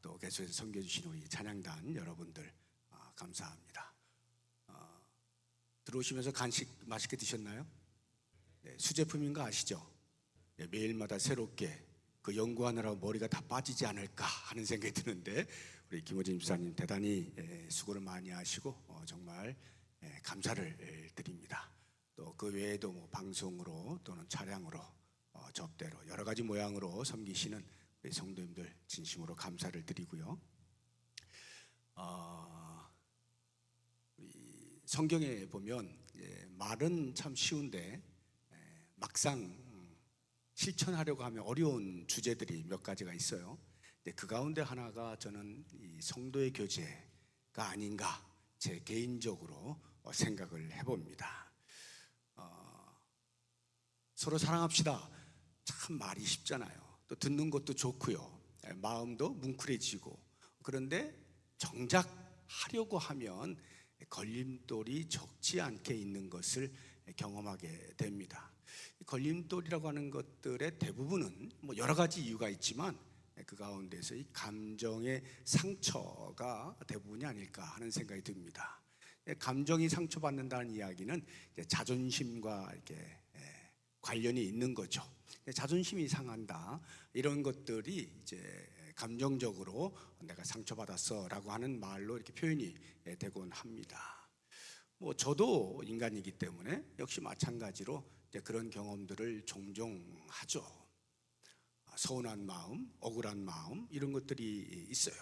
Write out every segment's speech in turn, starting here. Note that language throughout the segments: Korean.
또 계속해서 섬겨주신 우리 찬양단 여러분들 감사합니다. 들어오시면서 간식 맛있게 드셨나요? 네, 수제품인 거 아시죠? 네, 매일마다 새롭게 그 연구하느라 머리가 다 빠지지 않을까 하는 생각이 드는데 우리 김호진 집사님 대단히 수고를 많이 하시고 정말 감사를 드립니다. 또 그 외에도 뭐 방송으로 또는 차량으로 접대로 여러 가지 모양으로 섬기시는 우리 성도님들 진심으로 감사를 드리고요. 우리 성경에 보면 말은 참 쉬운데 막상 실천하려고 하면 어려운 주제들이 몇 가지가 있어요. 근데 그 가운데 하나가 저는 이 성도의 교제가 아닌가 제 개인적으로 생각을 해봅니다. 서로 사랑합시다. 참 말이 쉽잖아요. 또 듣는 것도 좋고요. 마음도 뭉클해지고. 그런데 정작 하려고 하면 걸림돌이 적지 않게 있는 것을 경험하게 됩니다. 걸림돌이라고 하는 것들의 대부분은 뭐 여러 가지 이유가 있지만 그 가운데서 이 감정의 상처가 대부분이 아닐까 하는 생각이 듭니다. 감정이 상처받는다는 이야기는 자존심과 이렇게 관련이 있는 거죠. 자존심이 상한다 이런 것들이 이제 감정적으로 내가 상처받았어라고 하는 말로 이렇게 표현이 되곤 합니다. 뭐 저도 인간이기 때문에 역시 마찬가지로 이제 그런 경험들을 종종 하죠. 서운한 마음, 억울한 마음 이런 것들이 있어요.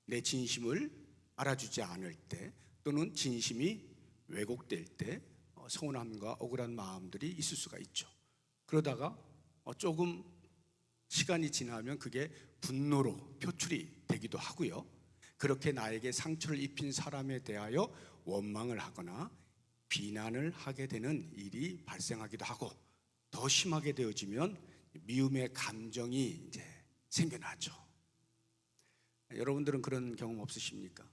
내 진심을 알아주지 않을 때 또는 진심이 왜곡될 때 서운함과 억울한 마음들이 있을 수가 있죠. 그러다가 조금 시간이 지나면 그게 분노로 표출이 되기도 하고요. 그렇게 나에게 상처를 입힌 사람에 대하여 원망을 하거나 비난을 하게 되는 일이 발생하기도 하고 더 심하게 되어지면 미움의 감정이 이제 생겨나죠. 여러분들은 그런 경험 없으십니까?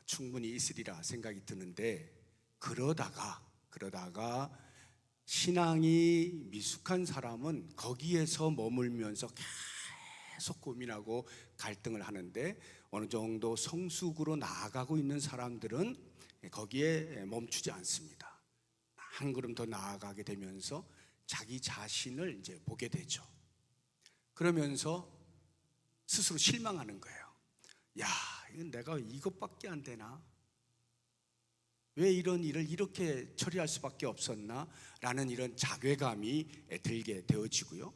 충분히 있으리라 생각이 드는데 그러다가 신앙이 미숙한 사람은 거기에서 머물면서 계속 고민하고 갈등을 하는데 어느 정도 성숙으로 나아가고 있는 사람들은 거기에 멈추지 않습니다. 한 걸음 더 나아가게 되면서 자기 자신을 이제 보게 되죠. 그러면서 스스로 실망하는 거예요. 야, 내가 이것밖에 안 되나? 왜 이런 일을 이렇게 처리할 수밖에 없었나? 라는 이런 자괴감이 들게 되어지고요.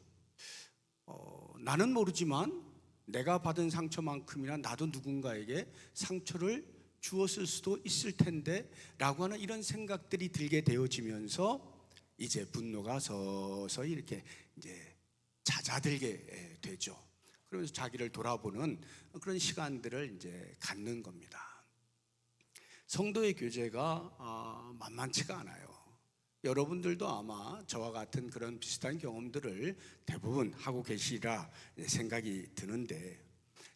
나는 모르지만 내가 받은 상처만큼이나 나도 누군가에게 상처를 주었을 수도 있을 텐데 라고 하는 이런 생각들이 들게 되어지면서 이제 분노가 서서히 이렇게 이제 잦아들게 되죠. 그러면서 자기를 돌아보는 그런 시간들을 이제 갖는 겁니다. 성도의 교제가 만만치가 않아요. 여러분들도 아마 저와 같은 그런 비슷한 경험들을 대부분 하고 계시리라 생각이 드는데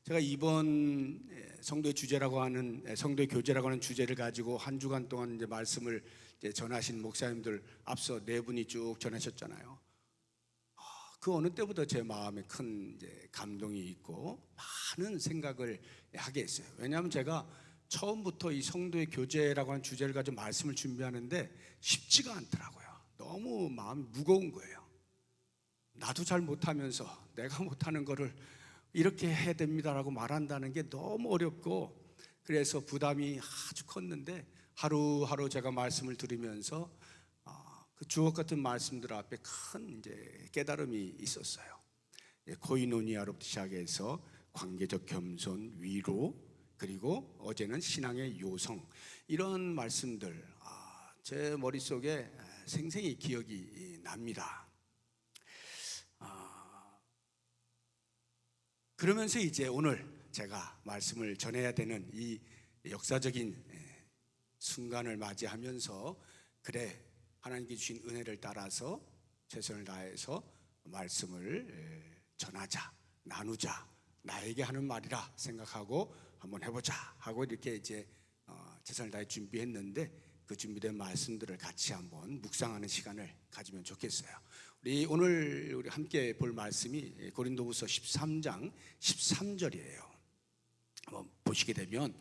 제가 이번 성도의 주제라고 하는 성도의 교제라고 하는 주제를 가지고 한 주간 동안 이제 말씀을 이제 전하신 목사님들 앞서 네 분이 쭉 전하셨잖아요. 그 어느 때보다 제 마음에 큰 이제 감동이 있고 많은 생각을 하게 했어요. 왜냐하면 제가 처음부터 이 성도의 교제라고 하는 주제를 가지고 말씀을 준비하는데 쉽지가 않더라고요. 너무 마음이 무거운 거예요. 나도 잘 못하면서 내가 못하는 거를 이렇게 해야 됩니다라고 말한다는 게 너무 어렵고 그래서 부담이 아주 컸는데 하루하루 제가 말씀을 들으면서 그 주옥 같은 말씀들 앞에 큰 이제 깨달음이 있었어요. 코이노니아로부터 시작해서 관계적 겸손, 위로 그리고 어제는 신앙의 요성 이런 말씀들 제 머릿속에 생생히 기억이 납니다. 그러면서 이제 오늘 제가 말씀을 전해야 되는 이 역사적인 순간을 맞이하면서 그래 하나님께 주신 은혜를 따라서 최선을 다해서 말씀을 전하자 나누자 나에게 하는 말이라 생각하고 한번 해보자 하고 이렇게 이제 최선을 다해 준비했는데 그 준비된 말씀들을 같이 한번 묵상하는 시간을 가지면 좋겠어요. 오늘 우리 함께 볼 말씀이 고린도후서 13장 13절이에요. 보시게 되면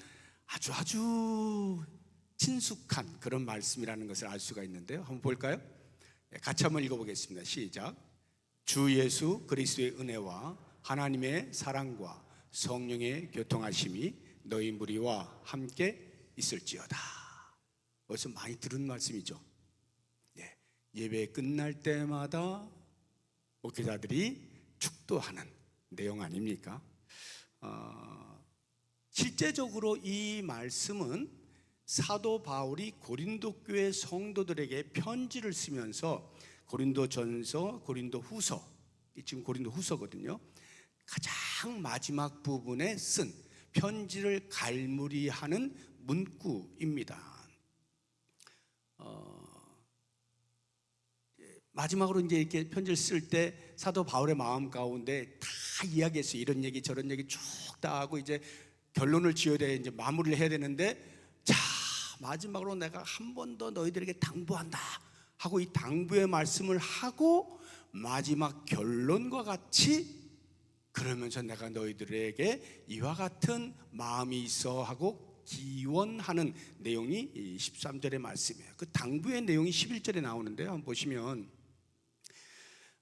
아주 친숙한 그런 말씀이라는 것을 알 수가 있는데요. 한번 볼까요? 같이 한번 읽어보겠습니다. 시작. 주 예수 그리스도의 은혜와 하나님의 사랑과 성령의 교통하심이 너희 무리와 함께 있을지어다. 어디서 많이 들은 말씀이죠. 예배 끝날 때마다 목회자들이 축도하는 내용 아닙니까? 실제적으로 이 말씀은 사도 바울이 고린도 교회 성도들에게 편지를 쓰면서 고린도전서, 고린도후서, 지금 고린도후서거든요. 가장 마지막 부분에 쓴 편지를 갈무리하는 문구입니다. 마지막으로 이제 이렇게 편지를 쓸 때 사도 바울의 마음 가운데 다 이야기했어요. 이런 얘기 저런 얘기 쭉 다 하고 이제 결론을 지어야 돼, 이제 마무리를 해야 되는데, 자 마지막으로 내가 한 번 더 너희들에게 당부한다 하고 이 당부의 말씀을 하고 마지막 결론과 같이 그러면서 내가 너희들에게 이와 같은 마음이 있어 하고 기원하는 내용이 13절의 말씀이에요. 그 당부의 내용이 11절에 나오는데요. 한번 보시면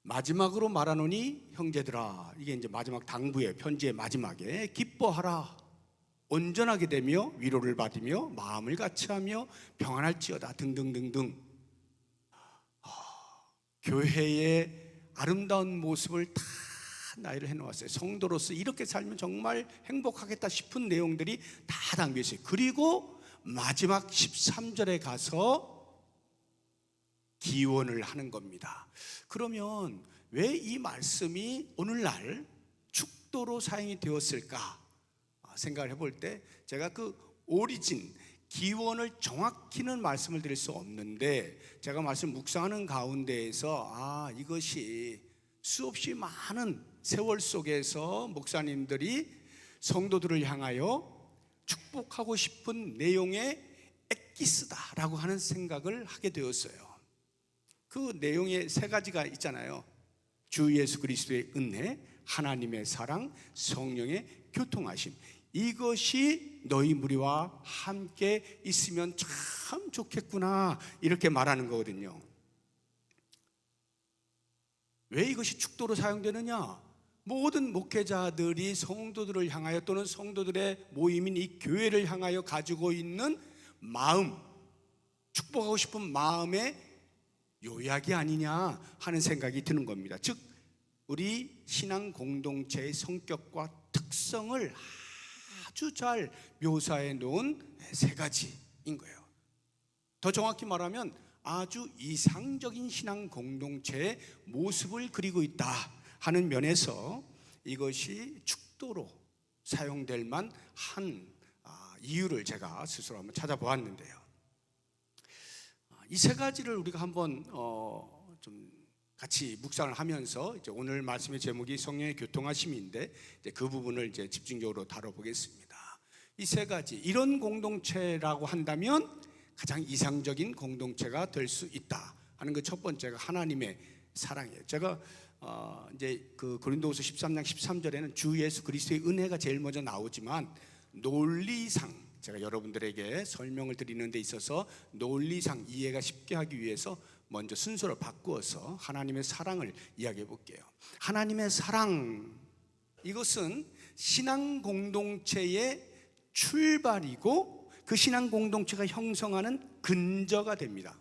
마지막으로 말하노니 형제들아, 이게 이제 마지막 당부의 편지의 마지막에 기뻐하라, 온전하게 되며 위로를 받으며 마음을 같이하며 평안할지어다 등등등등. 교회의 아름다운 모습을 다 나열을 해놓았어요. 성도로서 이렇게 살면 정말 행복하겠다 싶은 내용들이 다 담겨 있어요. 그리고 마지막 13절에 가서 기원을 하는 겁니다. 그러면 왜 이 말씀이 오늘날 축도로 사용이 되었을까 생각을 해볼 때, 제가 그 오리진 기원을 정확히는 말씀을 드릴 수 없는데, 제가 말씀 묵상하는 가운데에서 이것이 수없이 많은 세월 속에서 목사님들이 성도들을 향하여 축복하고 싶은 내용의 엑기스다라고 하는 생각을 하게 되었어요. 그 내용의 세 가지가 있잖아요. 주 예수 그리스도의 은혜, 하나님의 사랑, 성령의 교통하심. 이것이 너희 무리와 함께 있으면 참 좋겠구나, 이렇게 말하는 거거든요. 왜 이것이 축도로 사용되느냐? 모든 목회자들이 성도들을 향하여 또는 성도들의 모임인 이 교회를 향하여 가지고 있는 마음, 축복하고 싶은 마음의 요약이 아니냐 하는 생각이 드는 겁니다. 즉 우리 신앙 공동체의 성격과 특성을 아주 잘 묘사해 놓은 세 가지인 거예요. 더 정확히 말하면 아주 이상적인 신앙 공동체의 모습을 그리고 있다 하는 면에서 이것이 축도로 사용될 만한 이유를 제가 스스로 한번 찾아보았는데요. 이 세 가지를 우리가 한번 좀 같이 묵상을 하면서 이제 오늘 말씀의 제목이 성령의 교통하심인데, 이제 그 부분을 이제 집중적으로 다뤄보겠습니다. 이 세 가지, 이런 공동체라고 한다면 가장 이상적인 공동체가 될 수 있다 하는 그 첫 번째가 하나님의 사랑이에요. 제가 이제 그 고린도후서 13장 13절에는 주 예수 그리스도의 은혜가 제일 먼저 나오지만, 논리상 제가 여러분들에게 설명을 드리는 데 있어서 논리상 이해가 쉽게 하기 위해서 먼저 순서를 바꾸어서 하나님의 사랑을 이야기해 볼게요. 하나님의 사랑, 이것은 신앙 공동체의 출발이고 그 신앙 공동체가 형성하는 근저가 됩니다.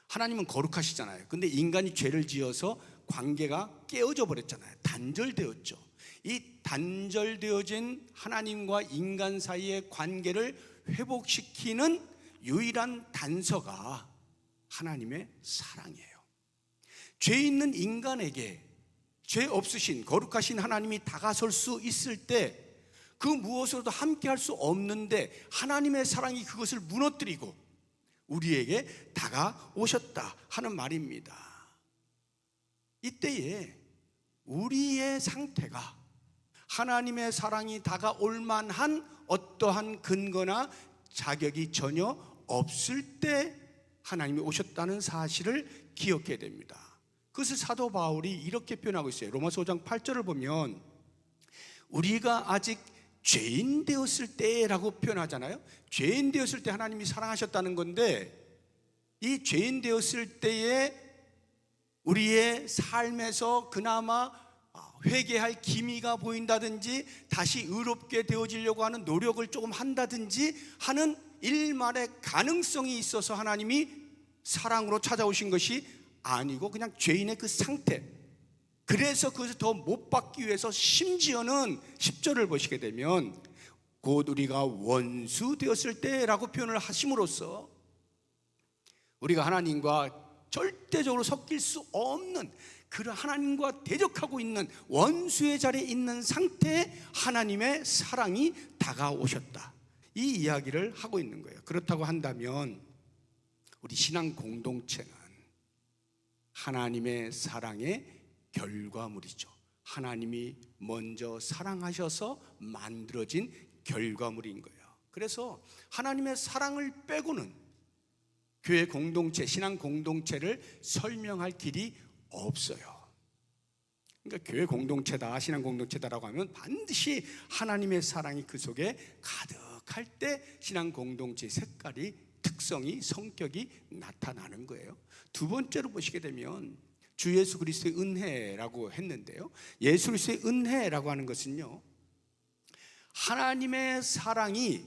하나님은 거룩하시잖아요. 근데 인간이 죄를 지어서 관계가 깨어져 버렸잖아요. 단절되었죠. 이 단절되어진 하나님과 인간 사이의 관계를 회복시키는 유일한 단서가 하나님의 사랑이에요. 죄 있는 인간에게 죄 없으신 거룩하신 하나님이 다가설 수 있을 때 그 무엇으로도 함께 할 수 없는데 하나님의 사랑이 그것을 무너뜨리고 우리에게 다가오셨다 하는 말입니다. 이때에 우리의 상태가 하나님의 사랑이 다가올 만한 어떠한 근거나 자격이 전혀 없을 때 하나님이 오셨다는 사실을 기억해야 됩니다. 그것을 사도 바울이 이렇게 표현하고 있어요. 로마서 5장 8절을 보면 우리가 아직 죄인 되었을 때라고 표현하잖아요. 죄인 되었을 때 하나님이 사랑하셨다는 건데, 이 죄인 되었을 때에 우리의 삶에서 그나마 회개할 기미가 보인다든지 다시 의롭게 되어지려고 하는 노력을 조금 한다든지 하는 일말의 가능성이 있어서 하나님이 사랑으로 찾아오신 것이 아니고 그냥 죄인의 그 상태, 그래서 그것을 더 못 받기 위해서 심지어는 10절을 보시게 되면 곧 우리가 원수 되었을 때라고 표현을 하심으로써 우리가 하나님과 절대적으로 섞일 수 없는, 그런 하나님과 대적하고 있는 원수의 자리에 있는 상태에 하나님의 사랑이 다가오셨다, 이 이야기를 하고 있는 거예요. 그렇다고 한다면 우리 신앙 공동체는 하나님의 사랑의 결과물이죠. 하나님이 먼저 사랑하셔서 만들어진 결과물인 거예요. 그래서 하나님의 사랑을 빼고는 교회 공동체, 신앙 공동체를 설명할 길이 없어요. 그러니까 교회 공동체다, 신앙 공동체다라고 하면 반드시 하나님의 사랑이 그 속에 가득할 때 신앙 공동체의 색깔이, 특성이, 성격이 나타나는 거예요. 두 번째로 보시게 되면 주 예수 그리스도의 은혜라고 했는데요, 예수 그리스도의 은혜라고 하는 것은요, 하나님의 사랑이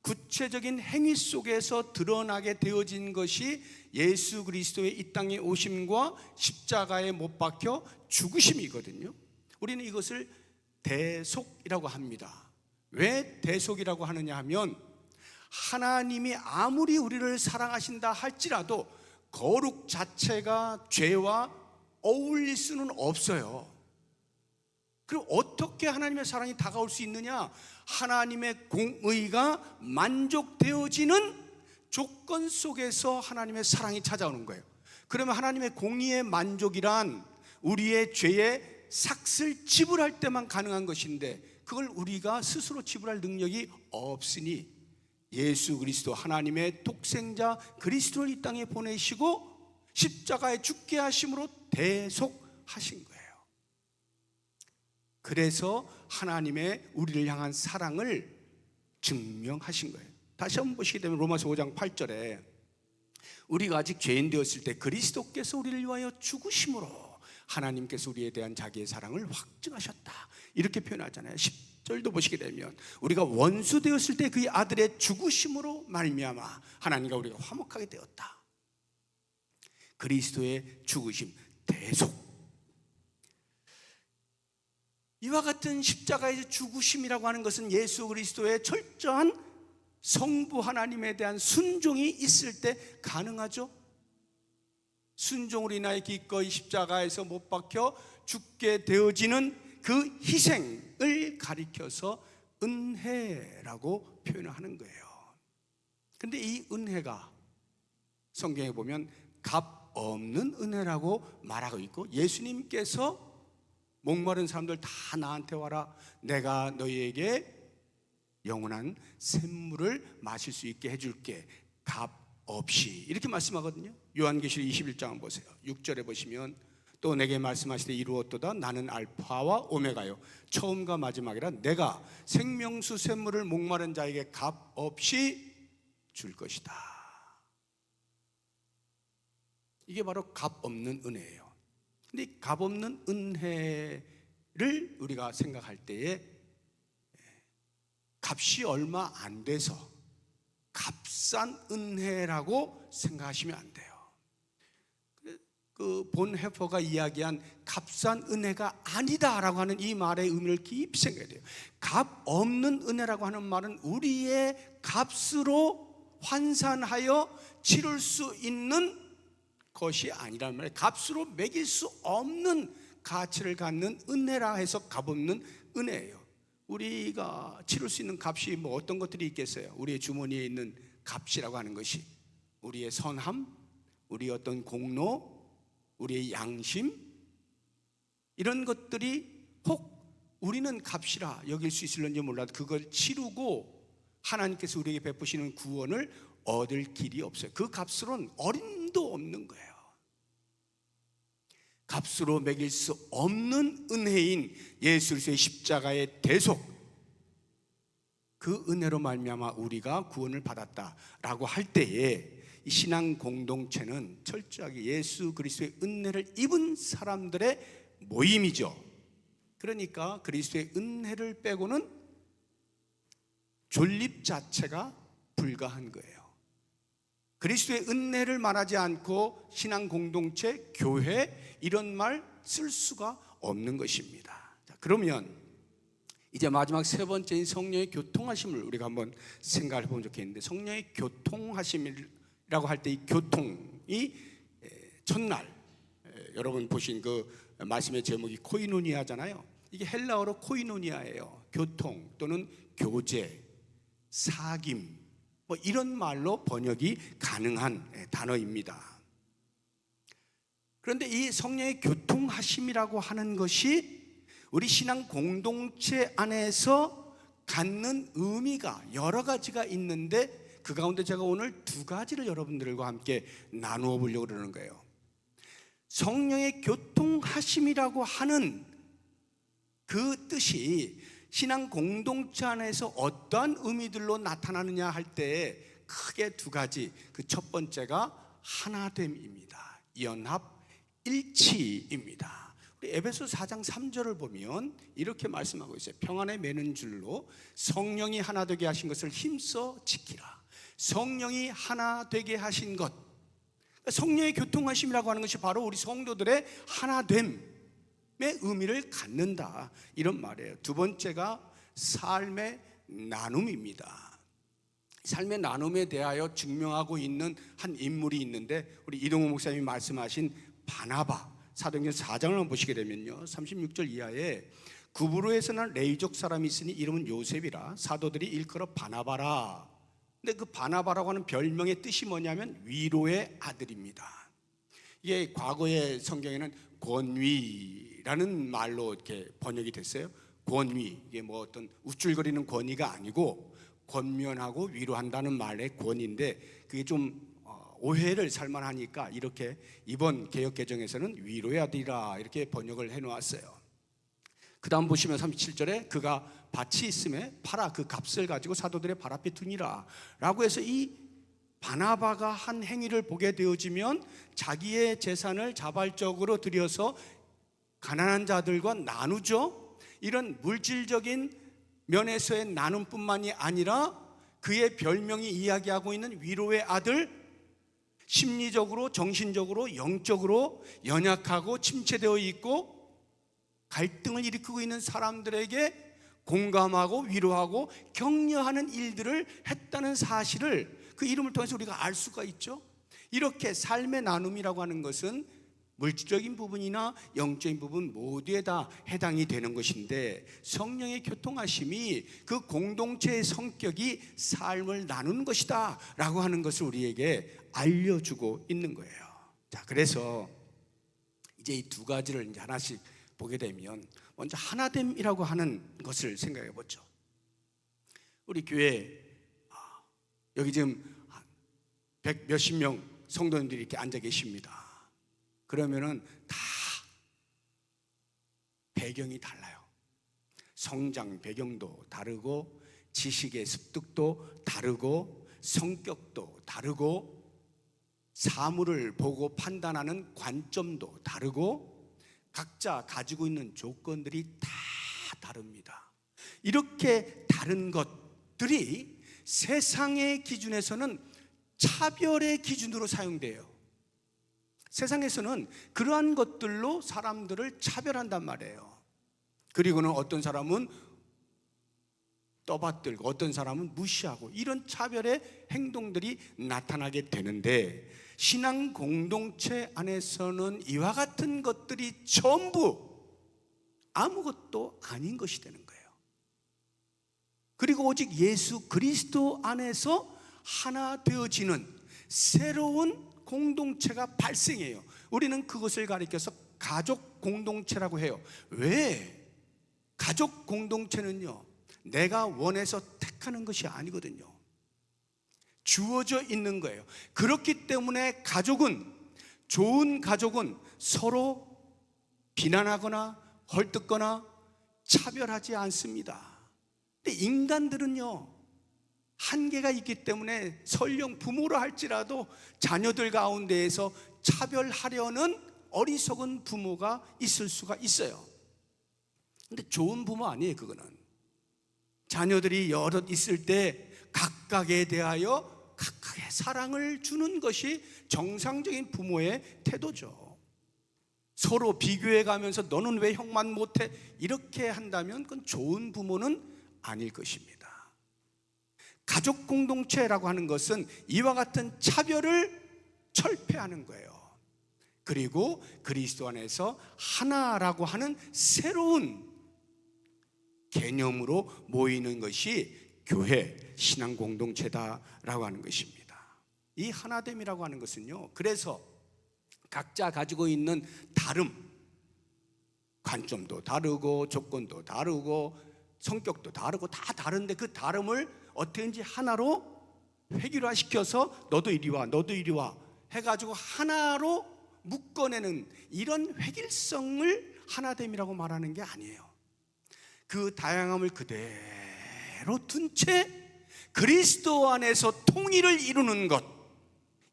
구체적인 행위 속에서 드러나게 되어진 것이 예수 그리스도의 이 땅에 오심과 십자가에 못 박혀 죽으심이거든요. 우리는 이것을 대속이라고 합니다. 왜 대속이라고 하느냐 하면, 하나님이 아무리 우리를 사랑하신다 할지라도 거룩 자체가 죄와 어울릴 수는 없어요. 그럼 어떻게 하나님의 사랑이 다가올 수 있느냐? 하나님의 공의가 만족되어지는 조건 속에서 하나님의 사랑이 찾아오는 거예요. 그러면 하나님의 공의의 만족이란 우리의 죄의 삭을 지불할 때만 가능한 것인데, 그걸 우리가 스스로 지불할 능력이 없으니 예수 그리스도, 하나님의 독생자 그리스도를 이 땅에 보내시고 십자가에 죽게 하심으로 대속하신 거예요. 그래서 하나님의 우리를 향한 사랑을 증명하신 거예요. 다시 한번 보시게 되면 로마서 5장 8절에 우리가 아직 죄인 되었을 때 그리스도께서 우리를 위하여 죽으심으로 하나님께서 우리에 대한 자기의 사랑을 확증하셨다, 이렇게 표현하잖아요. 10절도 보시게 되면 우리가 원수 되었을 때 그의 아들의 죽으심으로 말미암아 하나님과 우리가 화목하게 되었다. 그리스도의 죽으심, 대속. 이와 같은 십자가의 죽으심이라고 하는 것은 예수 그리스도의 철저한 성부 하나님에 대한 순종이 있을 때 가능하죠. 순종으로 인하여 기꺼이 십자가에서 못 박혀 죽게 되어지는 그 희생을 가리켜서 은혜라고 표현을 하는 거예요. 그런데 이 은혜가 성경에 보면 값 없는 은혜라고 말하고 있고, 예수님께서 목마른 사람들 다 나한테 와라, 내가 너희에게 영원한 샘물을 마실 수 있게 해줄게, 값 없이, 이렇게 말씀하거든요. 요한계시록 21장 보세요. 6절에 보시면 또 내게 말씀하시되 이루었도다, 나는 알파와 오메가요 처음과 마지막이라, 내가 생명수 샘물을 목마른 자에게 값 없이 줄 것이다. 이게 바로 값 없는 은혜예요. 근데 이 값 없는 은혜를 우리가 생각할 때에 값이 얼마 안 돼서 값싼 은혜라고 생각하시면 안 돼요. 그 본 해퍼가 이야기한 값싼 은혜가 아니다라고 하는 이 말의 의미를 깊이 생각해야 돼요. 값 없는 은혜라고 하는 말은 우리의 값으로 환산하여 치를 수 있는 것이 아니란 말이에요. 값으로 매길 수 없는 가치를 갖는 은혜라 해서 값없는 은혜예요. 우리가 치를 수 있는 값이 뭐 어떤 것들이 있겠어요? 우리의 주머니에 있는 값이라고 하는 것이 우리의 선함, 우리의 어떤 공로, 우리의 양심, 이런 것들이 혹 우리는 값이라 여길 수 있을런지 몰라도 그걸 치르고 하나님께서 우리에게 베푸시는 구원을 얻을 길이 없어요. 그 값으로는 어림도 없는 거예요. 값으로 매길 수 없는 은혜인 예수 그리스도의 십자가의 대속, 그 은혜로 말미암아 우리가 구원을 받았다라고 할 때에 이 신앙 공동체는 철저하게 예수 그리스도의 은혜를 입은 사람들의 모임이죠. 그러니까 그리스도의 은혜를 빼고는 존립 자체가 불가한 거예요. 그리스도의 은혜를 말하지 않고 신앙 공동체, 교회 이런 말 쓸 수가 없는 것입니다. 자, 그러면 이제 마지막 세 번째인 성령의 교통하심을 우리가 한번 생각해 보면 좋겠는데, 성령의 교통하심이라고 할 때 이 교통이 첫날 여러분 보신 그 말씀의 제목이 코이노니아잖아요. 이게 헬라어로 코이노니아예요. 교통 또는 교제, 사귐 뭐 이런 말로 번역이 가능한 단어입니다. 그런데 이 성령의 교통하심이라고 하는 것이 우리 신앙 공동체 안에서 갖는 의미가 여러 가지가 있는데, 그 가운데 제가 오늘 두 가지를 여러분들과 함께 나누어 보려고 그러는 거예요. 성령의 교통하심이라고 하는 그 뜻이 신앙 공동체 안에서 어떠한 의미들로 나타나느냐 할 때 크게 두 가지. 그 첫 번째가 하나됨입니다. 연합, 일치입니다. 우리 에베소 4장 3절을 보면 이렇게 말씀하고 있어요. 평안에 매는 줄로 성령이 하나 되게 하신 것을 힘써 지키라. 성령이 하나 되게 하신 것, 성령의 교통하심이라고 하는 것이 바로 우리 성도들의 하나됨의 의미를 갖는다, 이런 말이에요. 두 번째가 삶의 나눔입니다. 삶의 나눔에 대하여 증명하고 있는 한 인물이 있는데, 우리 이동호 목사님이 말씀하신 바나바, 사도행전 4장을 한번 보시게 되면요 36절 이하에 구브로에서 난 레위족 사람이 있으니 이름은 요셉이라 사도들이 일컬어 바나바라. 근데 그 바나바라고 하는 별명의 뜻이 뭐냐면 위로의 아들입니다. 이게 과거의 성경에는 권위라는 말로 이렇게 번역이 됐어요. 권위, 이게 뭐 어떤 우쭐거리는 권위가 아니고 권면하고 위로한다는 말의 권위인데, 그게 좀 오해를 살만하니까 이렇게 이번 개역개정에서는 위로의 아들이라 이렇게 번역을 해놓았어요. 그 다음 보시면 37절에 그가 밭이 있음에 팔아 그 값을 가지고 사도들의 발 앞에 두니라 라고 해서, 이 바나바가 한 행위를 보게 되어지면 자기의 재산을 자발적으로 들여서 가난한 자들과 나누죠. 이런 물질적인 면에서의 나눔뿐만이 아니라 그의 별명이 이야기하고 있는 위로의 아들, 심리적으로, 정신적으로, 영적으로 연약하고 침체되어 있고 갈등을 일으키고 있는 사람들에게 공감하고 위로하고 격려하는 일들을 했다는 사실을 그 이름을 통해서 우리가 알 수가 있죠. 이렇게 삶의 나눔이라고 하는 것은 물질적인 부분이나 영적인 부분 모두에 다 해당이 되는 것인데, 성령의 교통하심이 그 공동체의 성격이 삶을 나누는 것이다 라고 하는 것을 우리에게 알려주고 있는 거예요. 자, 그래서 이제 이 두 가지를 이제 하나씩 보게 되면, 먼저 하나됨이라고 하는 것을 생각해 보죠. 우리 교회 여기 지금 100 몇십 명 성도님들이 이렇게 앉아 계십니다. 그러면은 다 배경이 달라요. 성장 배경도 다르고, 지식의 습득도 다르고, 성격도 다르고, 사물을 보고 판단하는 관점도 다르고, 각자 가지고 있는 조건들이 다 다릅니다. 이렇게 다른 것들이 세상의 기준에서는 차별의 기준으로 사용돼요. 세상에서는 그러한 것들로 사람들을 차별한단 말이에요. 그리고는 어떤 사람은 떠받들고 어떤 사람은 무시하고, 이런 차별의 행동들이 나타나게 되는데, 신앙 공동체 안에서는 이와 같은 것들이 전부 아무것도 아닌 것이 되는 거예요. 그리고 오직 예수 그리스도 안에서 하나 되어지는 새로운 공동체가 발생해요. 우리는 그것을 가리켜서 가족 공동체라고 해요. 왜? 가족 공동체는요, 내가 원해서 택하는 것이 아니거든요. 주어져 있는 거예요. 그렇기 때문에 가족은, 좋은 가족은 서로 비난하거나 헐뜯거나 차별하지 않습니다. 근데 인간들은요, 한계가 있기 때문에 설령 부모라 할지라도 자녀들 가운데에서 차별하려는 어리석은 부모가 있을 수가 있어요. 근데 좋은 부모 아니에요. 그거는 자녀들이 여럿 있을 때 각각에 대하여 각각의 사랑을 주는 것이 정상적인 부모의 태도죠. 서로 비교해 가면서 너는 왜 형만 못해? 이렇게 한다면 그건 좋은 부모는 아닐 것입니다. 가족 공동체라고 하는 것은 이와 같은 차별을 철폐하는 거예요. 그리고 그리스도 안에서 하나라고 하는 새로운 개념으로 모이는 것이 교회, 신앙 공동체다라고 하는 것입니다. 이 하나됨이라고 하는 것은요, 그래서 각자 가지고 있는 다름, 관점도 다르고 조건도 다르고 성격도 다르고 다 다른데 그 다름을 어떻게든지 하나로 획일화시켜서 너도 이리 와, 너도 이리 와 해가지고 하나로 묶어내는 이런 획일성을 하나됨이라고 말하는 게 아니에요. 그 다양함을 그대로 둔 채 그리스도 안에서 통일을 이루는 것,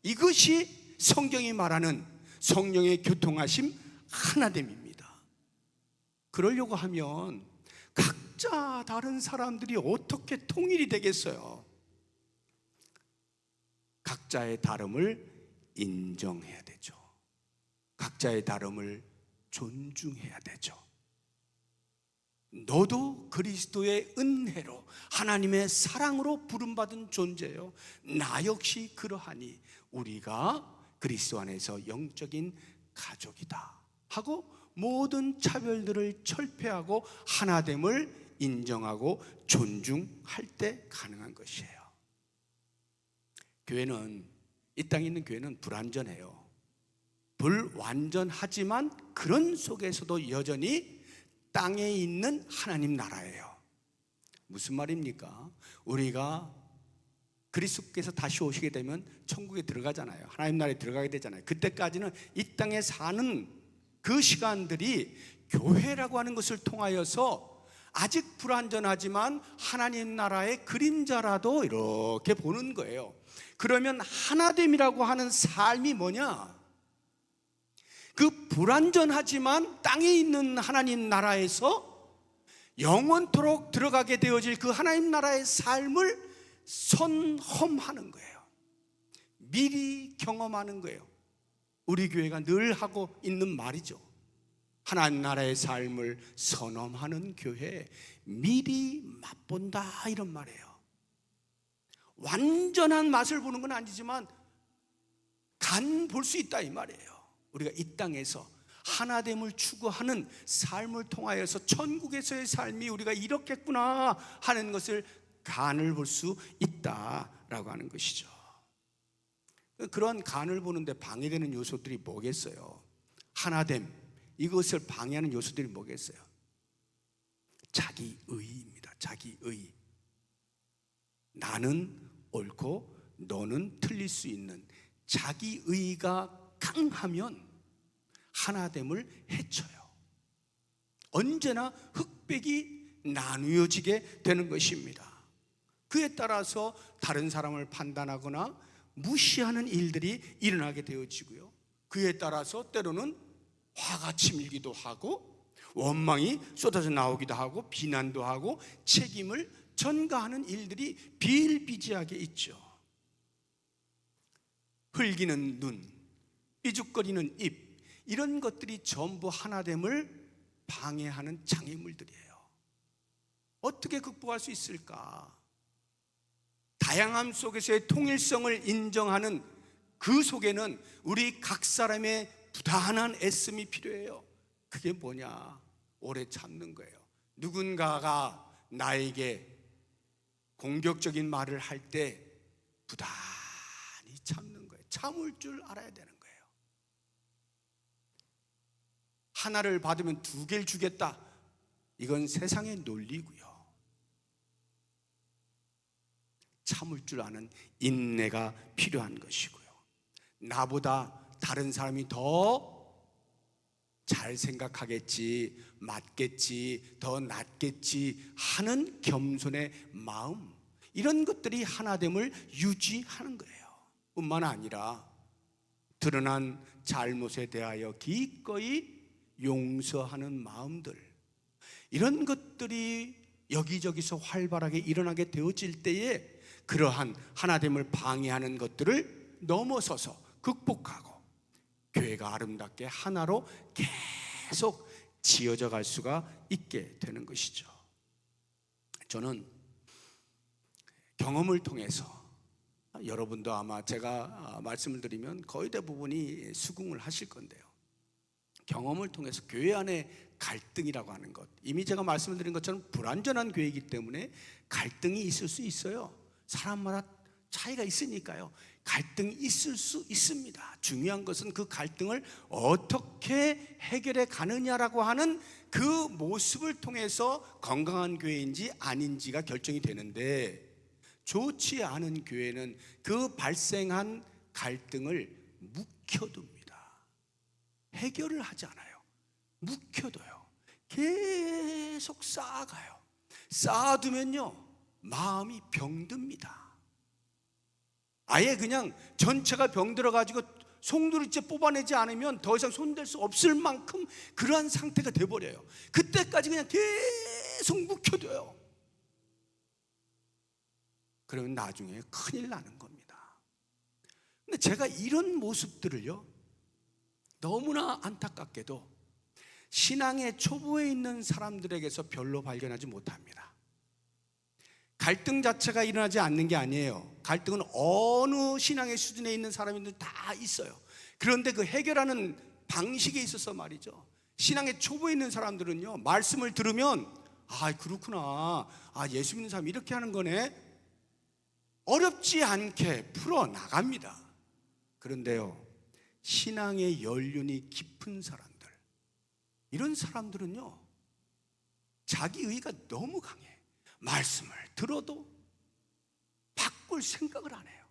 이것이 성경이 말하는 성령의 교통하심 하나됨입니다. 그러려고 하면 각자 다른 사람들이 어떻게 통일이 되겠어요? 각자의 다름을 인정해야 되죠. 각자의 다름을 존중해야 되죠. 너도 그리스도의 은혜로 하나님의 사랑으로 부름받은 존재요, 나 역시 그러하니 우리가 그리스도 안에서 영적인 가족이다 하고 모든 차별들을 철폐하고 하나됨을 인정하고 존중할 때 가능한 것이에요. 교회는, 이 땅에 있는 교회는 불완전해요. 불완전하지만 그런 속에서도 여전히 땅에 있는 하나님 나라예요. 무슨 말입니까? 우리가 그리스도께서 다시 오시게 되면 천국에 들어가잖아요. 하나님 나라에 들어가게 되잖아요. 그때까지는 이 땅에 사는 그 시간들이 교회라고 하는 것을 통하여서 아직 불완전하지만 하나님 나라의 그림자라도 이렇게 보는 거예요. 그러면 하나됨이라고 하는 삶이 뭐냐? 그 불완전하지만 땅에 있는 하나님 나라에서 영원토록 들어가게 되어질 그 하나님 나라의 삶을 선험하는 거예요. 미리 경험하는 거예요. 우리 교회가 늘 하고 있는 말이죠. 하나님 나라의 삶을 선험하는 교회, 미리 맛본다, 이런 말이에요. 완전한 맛을 보는 건 아니지만 간 볼 수 있다, 이 말이에요. 우리가 이 땅에서 하나됨을 추구하는 삶을 통하여서 천국에서의 삶이 우리가 이렇겠구나 하는 것을 간을 볼 수 있다라고 하는 것이죠. 그런 간을 보는데 방해되는 요소들이 뭐겠어요? 하나됨, 이것을 방해하는 요소들이 뭐겠어요? 자기의입니다. 자기의. 나는 옳고 너는 틀릴 수 있는 자기의가 강하면 하나됨을 해쳐요. 언제나 흑백이 나누어지게 되는 것입니다. 그에 따라서 다른 사람을 판단하거나 무시하는 일들이 일어나게 되어지고요, 그에 따라서 때로는 화가 치밀기도 하고 원망이 쏟아져 나오기도 하고 비난도 하고 책임을 전가하는 일들이 비일비재하게 있죠. 흘기는 눈, 삐죽거리는 입, 이런 것들이 전부 하나됨을 방해하는 장애물들이에요. 어떻게 극복할 수 있을까? 다양함 속에서의 통일성을 인정하는 그 속에는 우리 각 사람의 부단한 애씀이 필요해요. 그게 뭐냐? 오래 참는 거예요. 누군가가 나에게 공격적인 말을 할 때 부단히 참는 거예요. 참을 줄 알아야 되는 거예요. 하나를 받으면 두 개를 주겠다, 이건 세상의 논리고요. 참을 줄 아는 인내가 필요한 것이고요. 나보다 다른 사람이 더 잘 생각하겠지, 맞겠지, 더 낫겠지 하는 겸손의 마음, 이런 것들이 하나됨을 유지하는 거예요. 뿐만 아니라 드러난 잘못에 대하여 기꺼이 용서하는 마음들, 이런 것들이 여기저기서 활발하게 일어나게 되어질 때에 그러한 하나됨을 방해하는 것들을 넘어서서 극복하고 교회가 아름답게 하나로 계속 지어져 갈 수가 있게 되는 것이죠. 저는 경험을 통해서, 여러분도 아마 제가 말씀을 드리면 거의 대부분이 수긍을 하실 건데요, 경험을 통해서 교회 안에 갈등이라고 하는 것, 이미 제가 말씀을 드린 것처럼 불완전한 교회이기 때문에 갈등이 있을 수 있어요. 사람마다 차이가 있으니까요. 갈등이 있을 수 있습니다. 중요한 것은 그 갈등을 어떻게 해결해 가느냐라고 하는 그 모습을 통해서 건강한 교회인지 아닌지가 결정이 되는데, 좋지 않은 교회는 그 발생한 갈등을 묵혀둡니다. 해결을 하지 않아요. 묵혀둬요. 계속 쌓아가요. 쌓아두면요, 마음이 병듭니다. 아예 그냥 전체가 병들어가지고 송두리째 뽑아내지 않으면 더 이상 손댈 수 없을 만큼 그러한 상태가 돼버려요. 그때까지 그냥 계속 묵혀둬요. 그러면 나중에 큰일 나는 겁니다. 근데 제가 이런 모습들을요, 너무나 안타깝게도 신앙의 초보에 있는 사람들에게서 별로 발견하지 못합니다. 갈등 자체가 일어나지 않는 게 아니에요. 갈등은 어느 신앙의 수준에 있는 사람들 다 있어요. 그런데 그 해결하는 방식에 있어서 말이죠, 신앙의 초보에 있는 사람들은요, 말씀을 들으면 그렇구나, 예수 믿는 사람이 이렇게 하는 거네, 어렵지 않게 풀어나갑니다. 그런데요, 신앙의 연륜이 깊은 사람들, 이런 사람들은요, 자기 의가 너무 강해. 말씀을 들어도 바꿀 생각을 안 해요.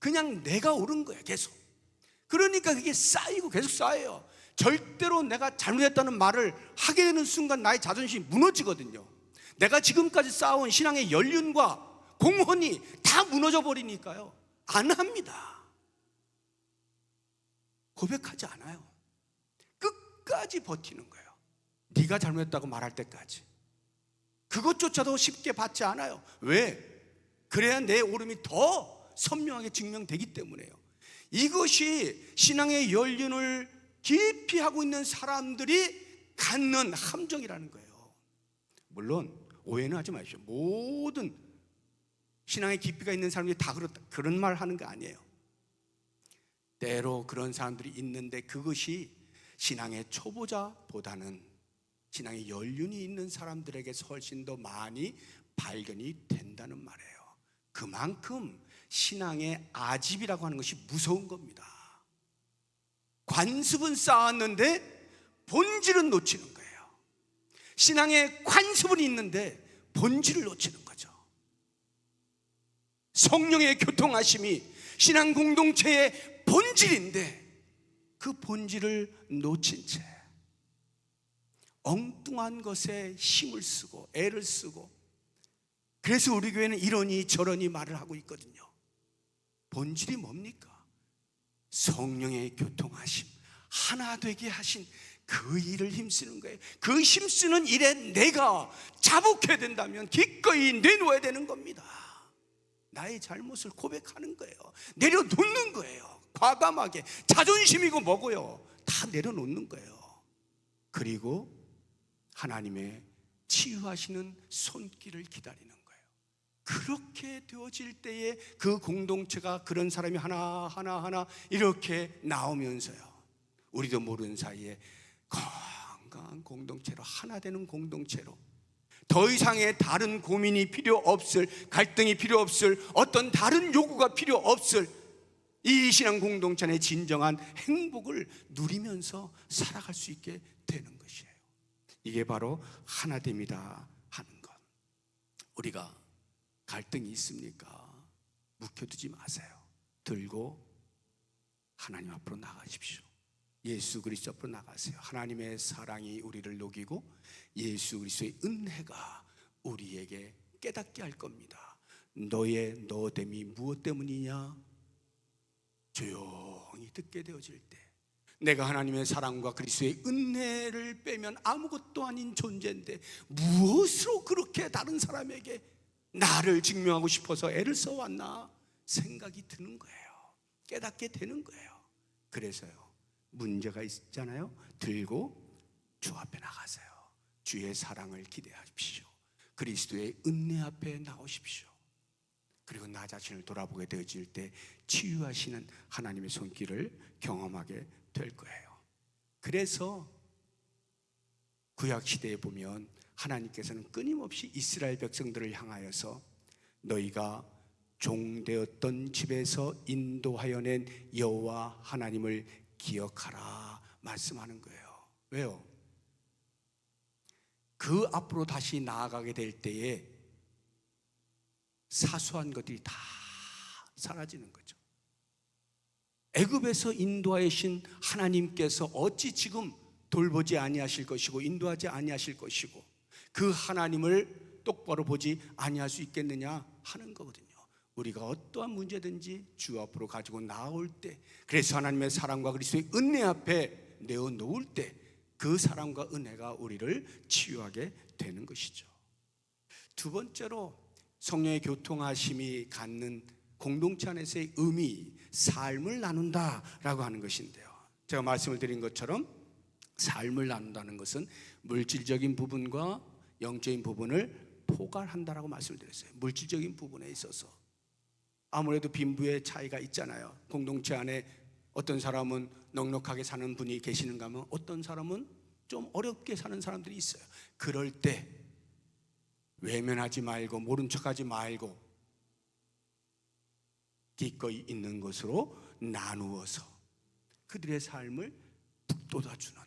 그냥 내가 옳은 거예요, 계속. 그러니까 그게 쌓이고 계속 쌓여요. 절대로 내가 잘못했다는 말을 하게 되는 순간 나의 자존심이 무너지거든요. 내가 지금까지 쌓아온 신앙의 연륜과 공헌이 다 무너져 버리니까요, 안 합니다. 고백하지 않아요. 끝까지 버티는 거예요. 네가 잘못했다고 말할 때까지. 그것조차도 쉽게 받지 않아요. 왜? 그래야 내 옳음이 더 선명하게 증명되기 때문에요. 이것이 신앙의 연륜을 깊이 하고 있는 사람들이 갖는 함정이라는 거예요. 물론 오해는 하지 마십시오. 모든 신앙의 깊이가 있는 사람들이 다 그렇다, 그런 말 하는 거 아니에요. 때로 그런 사람들이 있는데 그것이 신앙의 초보자보다는 신앙의 연륜이 있는 사람들에게서 훨씬 더 많이 발견이 된다는 말이에요. 그만큼 신앙의 아집이라고 하는 것이 무서운 겁니다. 관습은 쌓았는데 본질은 놓치는 거예요. 신앙의 관습은 있는데 본질을 놓치는 거죠. 성령의 교통하심이 신앙 공동체의 본질인데 그 본질을 놓친 채 엉뚱한 것에 힘을 쓰고 애를 쓰고, 그래서 우리 교회는 이러니 저러니 말을 하고 있거든요. 본질이 뭡니까? 성령의 교통하심, 하나 되게 하신 그 일을 힘쓰는 거예요. 그 힘쓰는 일에 내가 자복해야 된다면 기꺼이 내놓아야 되는 겁니다. 나의 잘못을 고백하는 거예요. 내려놓는 거예요. 과감하게. 자존심이고 뭐고요, 다 내려놓는 거예요. 그리고 하나님의 치유하시는 손길을 기다리는 거예요. 그렇게 되어질 때에 그 공동체가 그런 사람이 하나 이렇게 나오면서요, 우리도 모르는 사이에 건강한 공동체로, 하나 되는 공동체로, 더 이상의 다른 고민이 필요 없을, 갈등이 필요 없을, 어떤 다른 요구가 필요 없을 이 신앙 공동체 안의 진정한 행복을 누리면서 살아갈 수 있게 되는 것이에요. 이게 바로 하나됨이다 하는 것. 우리가 갈등이 있습니까? 묵혀두지 마세요. 들고 하나님 앞으로 나가십시오. 예수 그리스도 앞으로 나가세요. 하나님의 사랑이 우리를 녹이고 예수 그리스도의 은혜가 우리에게 깨닫게 할 겁니다. 너의 너됨이 무엇 때문이냐? 조용히 듣게 되어질 때, 내가 하나님의 사랑과 그리스도의 은혜를 빼면 아무것도 아닌 존재인데 무엇으로 그렇게 다른 사람에게 나를 증명하고 싶어서 애를 써왔나 생각이 드는 거예요. 깨닫게 되는 거예요. 그래서요, 문제가 있잖아요. 들고 주 앞에 나가세요. 주의 사랑을 기대하십시오. 그리스도의 은혜 앞에 나오십시오. 그리고 나 자신을 돌아보게 되어질 때 치유하시는 하나님의 손길을 경험하게 될 거예요. 그래서 구약시대에 보면 하나님께서는 끊임없이 이스라엘 백성들을 향하여서 너희가 종되었던 집에서 인도하여 낸 여호와 하나님을 기억하라 말씀하는 거예요. 왜요? 그 앞으로 다시 나아가게 될 때에 사소한 것들이 다 사라지는 거죠. 애굽에서 인도하신 하나님께서 어찌 지금 돌보지 아니하실 것이고 인도하지 아니하실 것이고 그 하나님을 똑바로 보지 아니할 수 있겠느냐 하는 거거든요. 우리가 어떠한 문제든지 주 앞으로 가지고 나올 때, 그래서 하나님의 사랑과 그리스도의 은혜 앞에 내어놓을 때 그 사랑과 은혜가 우리를 치유하게 되는 것이죠. 두 번째로 성령의 교통하심이 갖는 공동체 안에서의 의미, 삶을 나눈다라고 하는 것인데요, 제가 말씀을 드린 것처럼 삶을 나눈다는 것은 물질적인 부분과 영적인 부분을 포괄한다라고 말씀을 드렸어요. 물질적인 부분에 있어서 아무래도 빈부의 차이가 있잖아요. 공동체 안에 어떤 사람은 넉넉하게 사는 분이 계시는가 하면 어떤 사람은 좀 어렵게 사는 사람들이 있어요. 그럴 때 외면하지 말고 모른 척하지 말고 기꺼이 있는 것으로 나누어서 그들의 삶을 북돋아주는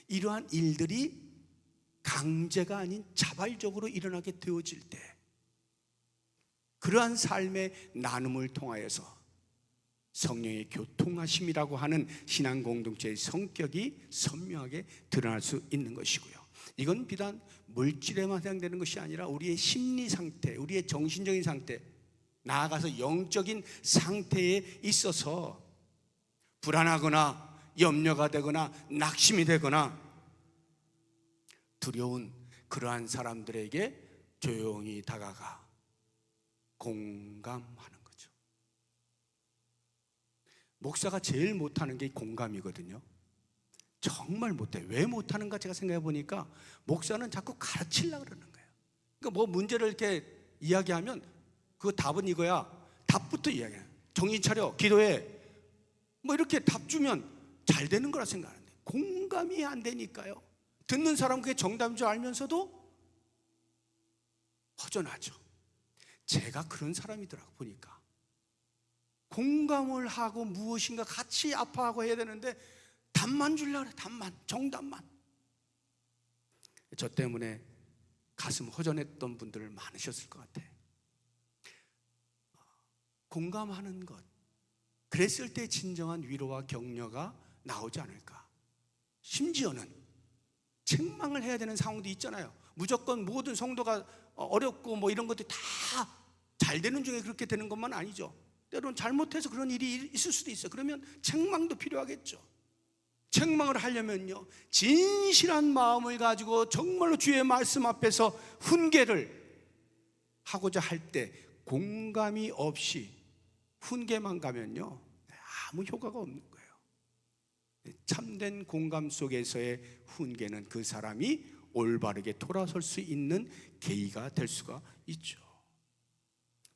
이러한 일들이 강제가 아닌 자발적으로 일어나게 되어질 때, 그러한 삶의 나눔을 통하여서 성령의 교통하심이라고 하는 신앙 공동체의 성격이 선명하게 드러날 수 있는 것이고요. 이건 비단 물질에만 해당되는 것이 아니라 우리의 심리 상태, 우리의 정신적인 상태, 나아가서 영적인 상태에 있어서 불안하거나 염려가 되거나 낙심이 되거나 두려운 그러한 사람들에게 조용히 다가가 공감하는 거죠. 목사가 제일 못하는 게 공감이거든요. 정말 못해. 왜 못하는가 제가 생각해 보니까 목사는 자꾸 가르치려고 그러는 거예요. 그러니까 뭐 문제를 이렇게 이야기하면 그 답은 이거야. 답부터 이야기해. 정신 차려. 기도해. 뭐 이렇게 답 주면 잘 되는 거라 생각하는데 공감이 안 되니까요. 듣는 사람은 그게 정답인 줄 알면서도 허전하죠. 제가 그런 사람이더라고 보니까. 공감을 하고 무엇인가 같이 아파하고 해야 되는데 답만 주려고 그래. 답만, 정답만. 저 때문에 가슴 허전했던 분들 많으셨을 것 같아. 공감하는 것, 그랬을 때 진정한 위로와 격려가 나오지 않을까. 심지어는 책망을 해야 되는 상황도 있잖아요. 무조건 모든 성도가 어렵고 뭐 이런 것들이 다 잘 되는 중에 그렇게 되는 것만 아니죠. 때로는 잘못해서 그런 일이 있을 수도 있어요. 그러면 책망도 필요하겠죠. 책망을 하려면요, 진실한 마음을 가지고 정말로 주의 말씀 앞에서 훈계를 하고자 할 때 공감이 없이 훈계만 가면요 아무 효과가 없는 거예요. 참된 공감 속에서의 훈계는 그 사람이 올바르게 돌아설 수 있는 계기가 될 수가 있죠.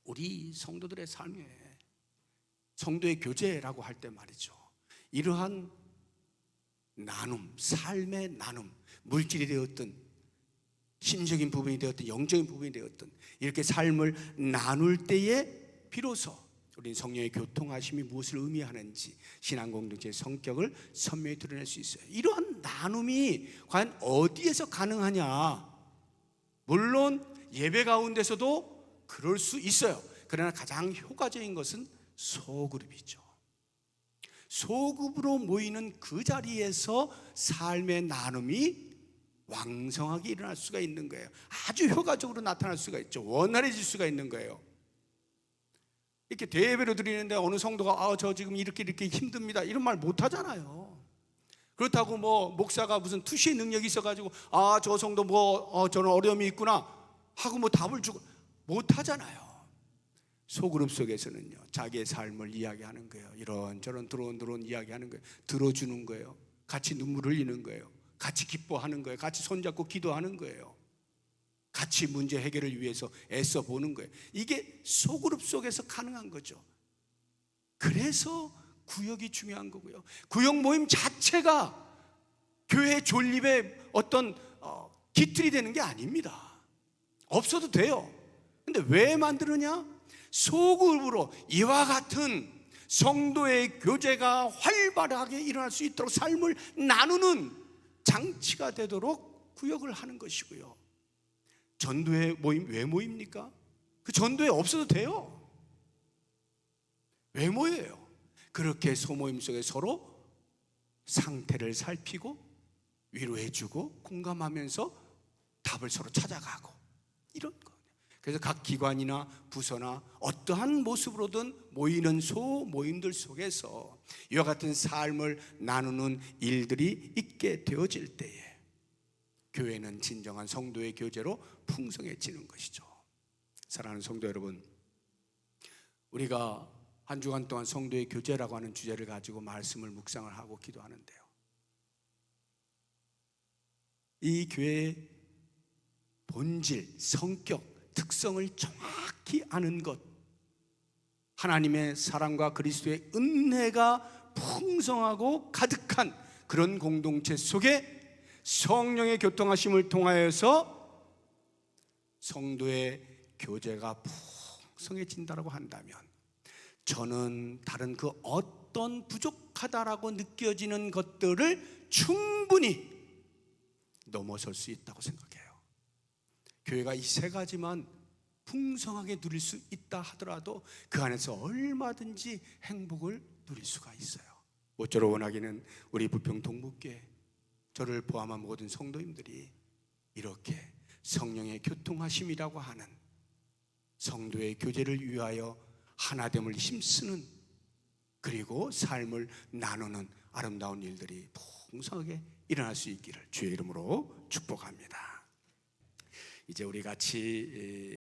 우리 성도들의 삶에 성도의 교제라고 할 때 말이죠, 이러한 나눔, 삶의 나눔, 물질이 되었든 심적인 부분이 되었든 영적인 부분이 되었든 이렇게 삶을 나눌 때에 비로소 우리는 성령의 교통하심이 무엇을 의미하는지 신앙 공동체의 성격을 선명히 드러낼 수 있어요. 이러한 나눔이 과연 어디에서 가능하냐? 물론 예배 가운데서도 그럴 수 있어요. 그러나 가장 효과적인 것은 소그룹이죠. 소급으로 모이는 그 자리에서 삶의 나눔이 왕성하게 일어날 수가 있는 거예요. 아주 효과적으로 나타날 수가 있죠. 원활해질 수가 있는 거예요. 이렇게 대예배로 드리는데 어느 성도가 저 지금 이렇게 힘듭니다 이런 말 못 하잖아요. 그렇다고 뭐 목사가 무슨 투시의 능력이 있어가지고 저 성도 저는 어려움이 있구나 하고 뭐 답을 주고 못 하잖아요. 소그룹 속에서는요, 자기의 삶을 이야기하는 거예요. 이런저런 드론드론 이야기하는 거예요. 들어주는 거예요. 같이 눈물 흘리는 거예요. 같이 기뻐하는 거예요. 같이 손잡고 기도하는 거예요. 같이 문제 해결을 위해서 애써 보는 거예요. 이게 소그룹 속에서 가능한 거죠. 그래서 구역이 중요한 거고요. 구역 모임 자체가 교회 존립의 어떤 기틀이 되는 게 아닙니다. 없어도 돼요. 근데 왜 만드느냐? 소그룹으로 이와 같은 성도의 교제가 활발하게 일어날 수 있도록 삶을 나누는 장치가 되도록 구역을 하는 것이고요. 전도회 모임 왜 모입니까? 그 전도회 없어도 돼요. 왜 모여요? 그렇게 소모임 속에 서로 상태를 살피고 위로해주고 공감하면서 답을 서로 찾아가고 이런 거. 그래서 각 기관이나 부서나 어떠한 모습으로든 모이는 소모임들 속에서 이와 같은 삶을 나누는 일들이 있게 되어질 때에 교회는 진정한 성도의 교제로 풍성해지는 것이죠. 사랑하는 성도 여러분, 우리가 한 주간 동안 성도의 교제라고 하는 주제를 가지고 말씀을 묵상을 하고 기도하는데요, 이 교회의 본질, 성격, 특성을 정확히 아는 것, 하나님의 사랑과 그리스도의 은혜가 풍성하고 가득한 그런 공동체 속에 성령의 교통하심을 통하여서 성도의 교제가 풍성해진다고 한다면, 저는 다른 그 어떤 부족하다라고 느껴지는 것들을 충분히 넘어설 수 있다고 생각해요. 교회가 이 세 가지만 풍성하게 누릴 수 있다 하더라도 그 안에서 얼마든지 행복을 누릴 수가 있어요. 모쪼록 원하기는 우리 부평 동북교회, 저를 포함한 모든 성도님들이 이렇게 성령의 교통하심이라고 하는 성도의 교제를 위하여 하나됨을 힘쓰는, 그리고 삶을 나누는 아름다운 일들이 풍성하게 일어날 수 있기를 주의 이름으로 축복합니다. 이제 우리 같이